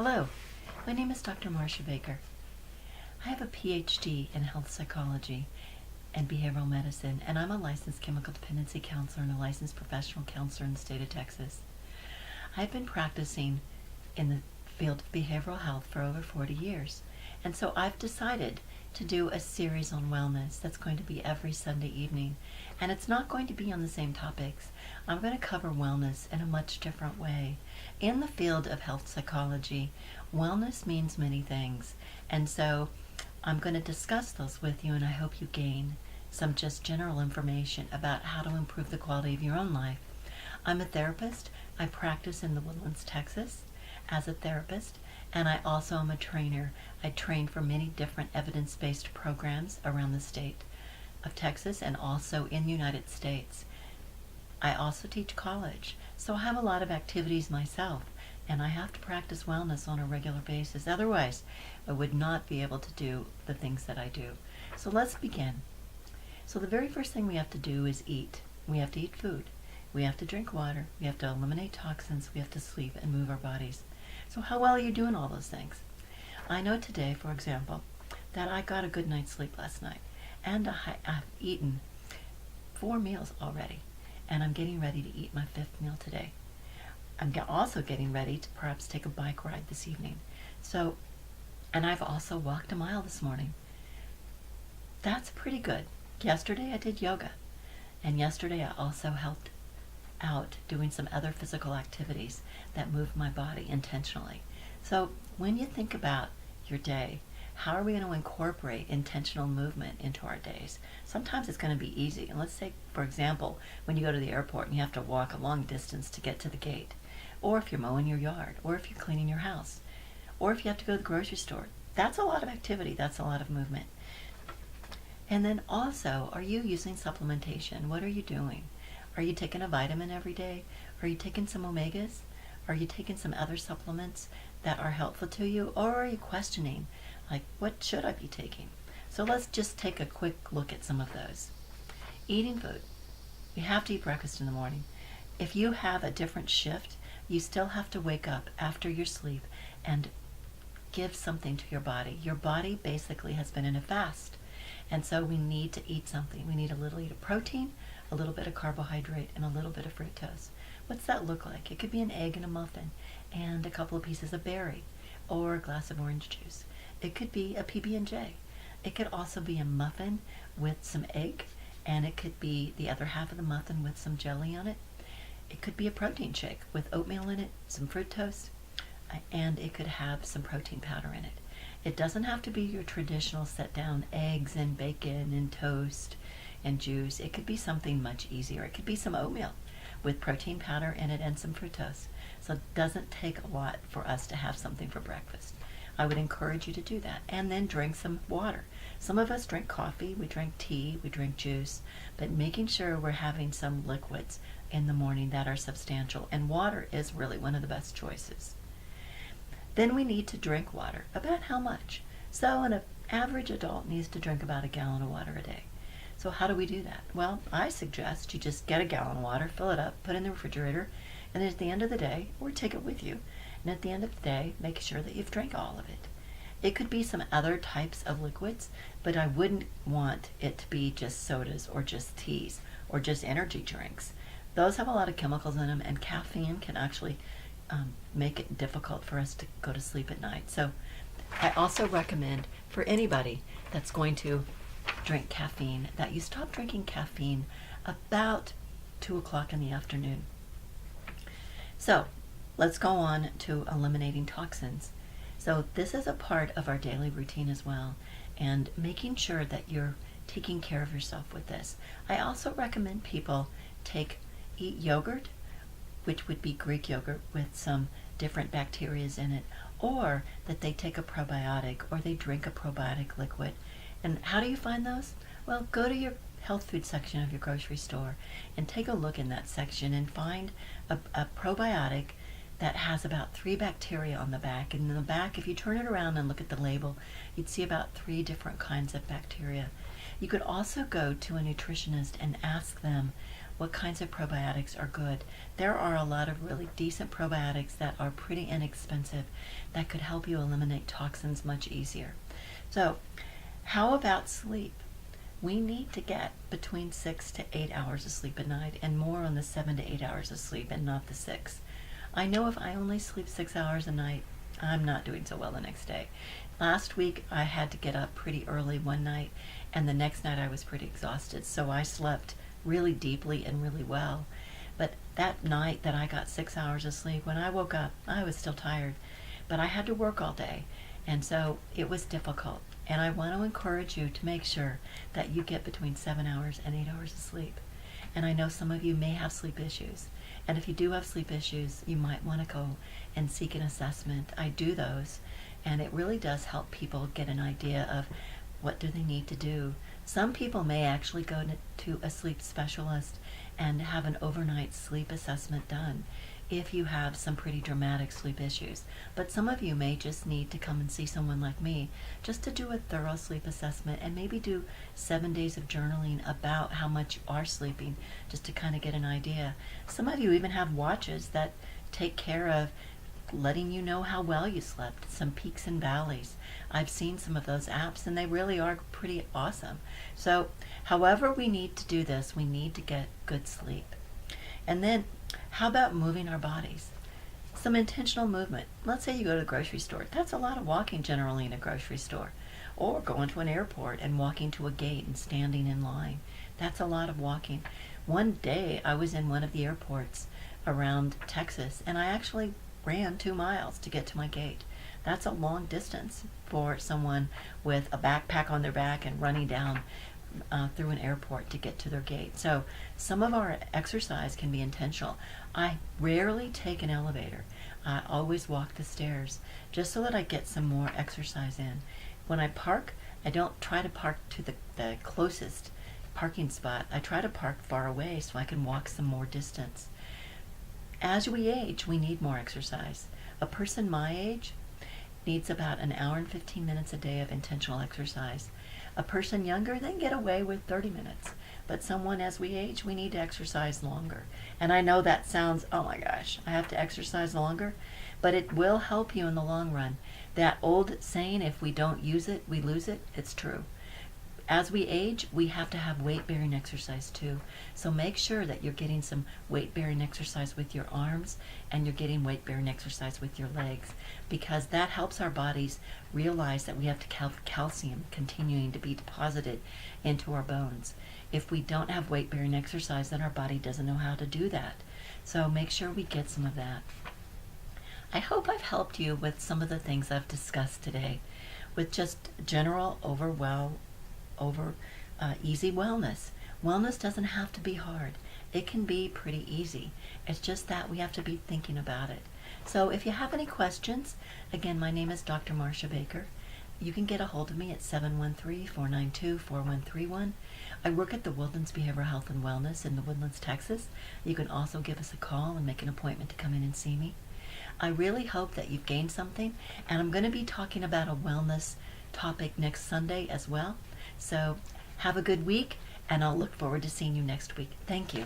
Hello, my name is Dr. Marcia Baker. I have a PhD in health psychology and behavioral medicine, and I'm a licensed chemical dependency counselor and a licensed professional counselor in the state of Texas. I've been practicing in the field of behavioral health for over 40 years, and so I've decided to do a series on wellness that's going to be every Sunday evening, and it's not going to be on the same topics. I'm going to cover wellness in a much different way. In the field of health psychology, wellness means many things, and so I'm going to discuss those with you, and I hope you gain some just general information about how to improve the quality of your own life. I'm a therapist. I practice in the Woodlands, Texas as a therapist, and I also am a trainer. I train for many different evidence-based programs around the state of Texas and also in the United States. I also teach college, so I have a lot of activities myself, and I have to practice wellness on a regular basis. Otherwise, I would not be able to do the things that I do. So let's begin. So the very first thing we have to do is eat. We have to eat food. We have to drink water. We have to eliminate toxins. We have to sleep and move our bodies. So how well are you doing all those things? I know today, for example, that I got a good night's sleep last night, and I've eaten 4 meals already, and I'm getting ready to eat my 5th meal today. I'm also getting ready to perhaps take a bike ride this evening. So, and I've also walked a mile this morning. That's pretty good. Yesterday I did yoga, and yesterday I also helped out doing some other physical activities that moved my body intentionally. So when you think about your day, how are we going to incorporate intentional movement into our days? Sometimes it's going to be easy. And let's say, for example, when you go to the airport and you have to walk a long distance to get to the gate, or if you're mowing your yard, or if you're cleaning your house, or if you have to go to the grocery store. That's a lot of activity. That's a lot of movement. And then also, are you using supplementation? What are you doing? Are you taking a vitamin every day? Are you taking some omegas? Are you taking some other supplements that are helpful to you? Or are you questioning, like, what should I be taking? So let's just take a quick look at some of those. Eating food. You have to eat breakfast in the morning. If you have a different shift, you still have to wake up after your sleep and give something to your body. Your body basically has been in a fast. And so we need to eat something. We need a little bit of protein, a little bit of carbohydrate, and a little bit of fructose. What's that look like? It could be an egg and a muffin and a couple of pieces of berry or a glass of orange juice. It could be a PB&J. It could also be a muffin with some egg, and it could be the other half of the muffin with some jelly on it. It could be a protein shake with oatmeal in it, some fructose, and it could have some protein powder in it. It doesn't have to be your traditional set down eggs and bacon and toast and juice. It could be something much easier. It could be some oatmeal with protein powder in it and some fructose. So it doesn't take a lot for us to have something for breakfast. I would encourage you to do that. And then drink some water. Some of us drink coffee, we drink tea, we drink juice, but making sure we're having some liquids in the morning that are substantial. And water is really one of the best choices. Then we need to drink water. About how much? So an average adult needs to drink about 1 gallon of water a day. So how do we do that? Well, I suggest you just get 1 gallon of water, fill it up, put it in the refrigerator, and at the end of the day, or take it with you, and at the end of the day, make sure that you've drank all of it. It could be some other types of liquids, but I wouldn't want it to be just sodas or just teas or just energy drinks. Those have a lot of chemicals in them, and caffeine can actually make it difficult for us to go to sleep at night. So I also recommend for anybody that's going to drink caffeine that you stop drinking caffeine about 2 o'clock in the afternoon. So let's go on to eliminating toxins. So this is a part of our daily routine as well, and making sure that you're taking care of yourself with this. I also recommend people eat yogurt, which would be Greek yogurt with some different bacterias in it, or that they take a probiotic or they drink a probiotic liquid. And how do you find those? Well, go to your health food section of your grocery store and take a look in that section and find a probiotic that has about 3 bacteria on the back. And in the back, if you turn it around and look at the label, you'd see about 3 different kinds of bacteria. You could also go to a nutritionist and ask them what kinds of probiotics are good. There are a lot of really decent probiotics that are pretty inexpensive that could help you eliminate toxins much easier. So, how about sleep? We need to get between 6 to 8 hours of sleep at night, and more on the 7 to 8 hours of sleep and not the 6. I know if I only sleep 6 hours a night, I'm not doing so well the next day. Last week I had to get up pretty early one night, and the next night I was pretty exhausted, so I slept really deeply and really well. But that night that I got 6 hours of sleep, when I woke up, I was still tired. But I had to work all day, and so it was difficult. And I want to encourage you to make sure that you get between 7 hours and 8 hours of sleep. And I know some of you may have sleep issues. And if you do have sleep issues, you might want to go and seek an assessment. I do those, and it really does help people get an idea of what do they need to do. Some people may actually go to a sleep specialist and have an overnight sleep assessment done if you have some pretty dramatic sleep issues. But some of you may just need to come and see someone like me just to do a thorough sleep assessment and maybe do 7 days of journaling about how much you are sleeping, just to kind of get an idea. Some of you even have watches that take care of letting you know how well you slept, some peaks and valleys. I've seen some of those apps and they really are pretty awesome. So however we need to do this, we need to get good sleep. And then how about moving our bodies? Some intentional movement. Let's say you go to the grocery store. That's a lot of walking generally in a grocery store. Or going to an airport and walking to a gate and standing in line. That's a lot of walking. One day I was in one of the airports around Texas and I actually ran 2 miles to get to my gate. That's a long distance for someone with a backpack on their back and running down through an airport to get to their gate. So some of our exercise can be intentional. I rarely take an elevator. I always walk the stairs just so that I get some more exercise in. When I park, I don't try to park to the closest parking spot. I try to park far away so I can walk some more distance. As we age, we need more exercise. A person my age needs about an hour and 15 minutes a day of intentional exercise. A person younger, they can get away with 30 minutes. But someone as we age, we need to exercise longer. And I know that sounds, oh my gosh, I have to exercise longer. But it will help you in the long run. That old saying, if we don't use it, we lose it, it's true. As we age, we have to have weight-bearing exercise too. So make sure that you're getting some weight-bearing exercise with your arms and you're getting weight-bearing exercise with your legs, because that helps our bodies realize that we have to have calcium continuing to be deposited into our bones. If we don't have weight-bearing exercise, then our body doesn't know how to do that. So make sure we get some of that. I hope I've helped you with some of the things I've discussed today, with just general easy wellness. Wellness doesn't have to be hard. It can be pretty easy. It's just that we have to be thinking about it. So if you have any questions, again, my name is Dr. Marcia Baker. You can get a hold of me at 713-492-4131. I work at the Woodlands Behavioral Health and Wellness in the Woodlands, Texas. You can also give us a call and make an appointment to come in and see me. I really hope that you've gained something, and I'm going to be talking about a wellness topic next Sunday as well. So have a good week, and I'll look forward to seeing you next week. Thank you.